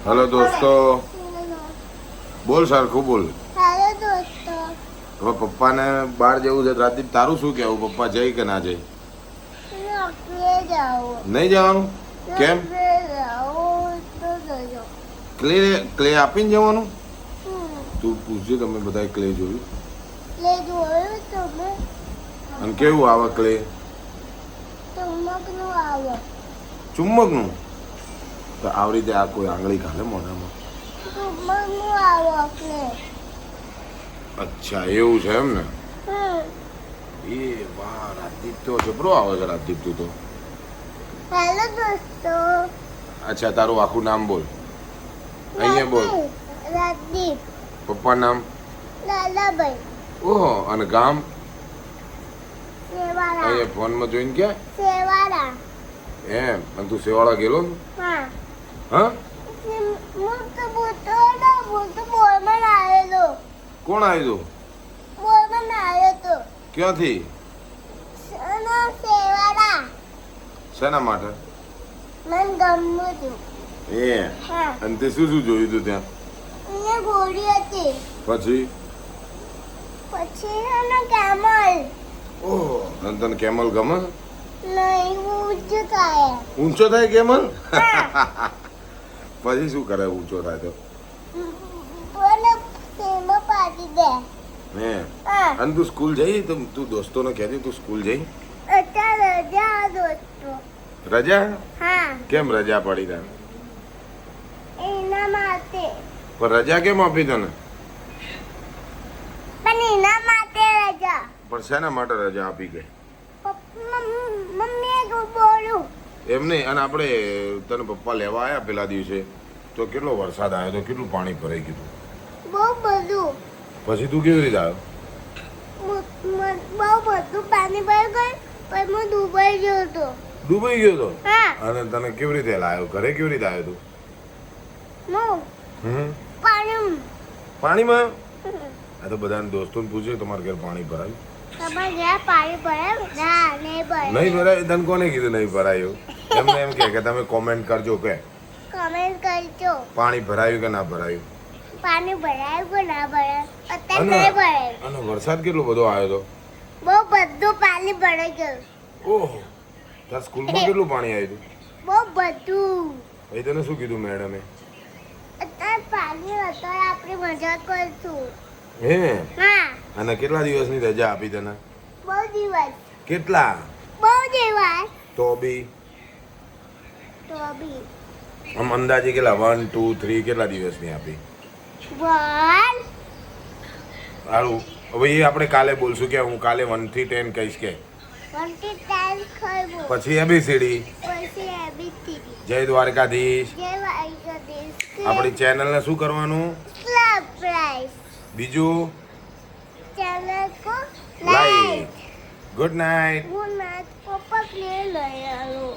Hello दोस्तों बोल સરખું બોલ હેલો દોસ્તો હવે પપ્પાને બહાર જવું છે રાતીપ તારું શું કહેવું પપ્પા જઈ કે ના જઈ નોકરીએ જાઓ નહીં જવાનું કેમ નોકરીએ જાઓ તો જજો ક્લે આપીને જવાનું હમ. તું પૂછજો તમે બધા ક્લે જોયું લે જોયું તમે અને કેવું આવે ક્લે ચમકનું આવે ચુંબકનું તો આવી રીતે આ કોઈ આંગળી ઘાલે મોઢામાં ચમકનું આવે એટલે અચ્છા એવું છે એમ ને હમ. એ વાહ રાજદીપ તો જબરો આવે છે રાજદીપ તું તો હેલો દોસ્તો અચ્છા તારું આખું નામ બોલ અહીંયા બોલ રાજદીપ પપ્પા નામ લાલાભાઈ ઓહો અને ગામ સેવાળા અહીંયા ફોનમાં જોઈને ક્યાં સેવાળા એમ અને તું સેવાળા ગયેલો ને? હા હા હું તો બોલમાં આવેલો કોણ આવ્યું બોલમાં આવ્યો તો ક્યાંથી સેવાળા શેના માટે મને ગમતું હતું એ હા અને તે શું શું જોયું તું ત્યાં અહીંયા ઘોડી હતી પછી પછી એનો કેમલ ઓહો અને તને કેમલ ગમે નહીં ઊંચું થાય ઊંચો થાય કેમલ હા. પછી શું કરે ઊંચો થાય તો બોલે તેમાં પાડી દે હે હા અને તું સ્કૂલ જઈ તું દોસ્તોને કહેતી તું સ્કૂલ જઈ અત્યારે રજા દોસ્તો રજા હા કેમ રજા પડી તને એના માટે પણ રજા કેમ આપી તને પણ એના માટે રજા પણ શેના માટે રજા આપી ગઈ મમ્મીએ બોલું એમ નહીં અને આપણે તને પપ્પા લેવા આવ્યા પેલા દિવસે તો કેટલો વરસાદ આવ્યો તો કેટલું પાણી ભરાઈ ગયું બહુ બધું પછી તું કેવી રીતે આવ્યો બહુ બધું પાણી ભરી ગયું પછી હું દુબઈ ગયો હતો ડૂબાઈ ગયો તો હા અને તને કેવી રીતે લાવ્યો ઘરે કેવી રીતે આવ્યો તું હું હમ પાણી પાણીમાં આ તો બધાને દોસ્તોને પૂછ્યું તમારે ઘર પાણી ભરાયું તમારે જ્યાં પાણી ભરાય ના નહીં ભરાય નહીં ભરાય તને કોને કીધું નહીં ભરાયું એમને એમ કે તમે કોમેન્ટ કરજો કે કમેન્ટ કરજો પાણી ભરાયું કે ના ભરાયું પાણી ભરાયું કે ના ભરાય અત્યારે અને નહીં ભરાય અને વરસાદ કેટલો બધો આવ્યો બહુ બધું પાણી ભરાઈ ગયું તો ઓહો તાર સ્કૂલમાં કેટલું પાણી આવ્યું બહુ બધું હતું તને શું કીધું મેડમે અત્યારે પાણી અત્યારે આપણે મજા કરશું હે હા અને કેટલા દિવસની રજા આપી તને બહુ દિવસ કેટલા બહુ દિવસ તો બી તો બી આમ અંદાજે કેટલા 1 2 3 કેટલા દિવસની આપી વન સારું હવે એ આપણે કાલે બોલશું કે હું કાલે 1 થી 10 કહીશ કે 1 થી 10 ખાવું પછી એબીસીડી પછી એબીસીડી જય દ્વારકાધીશ જય વાઈગદેશ આપણી ચેનલને શું કરવાનું સરપ્રાઈઝ બીજું ચેનલ કો લાઈક ગુડ નાઇટ હું નાચ પપ્પા પ્લે લઈ આવ્યો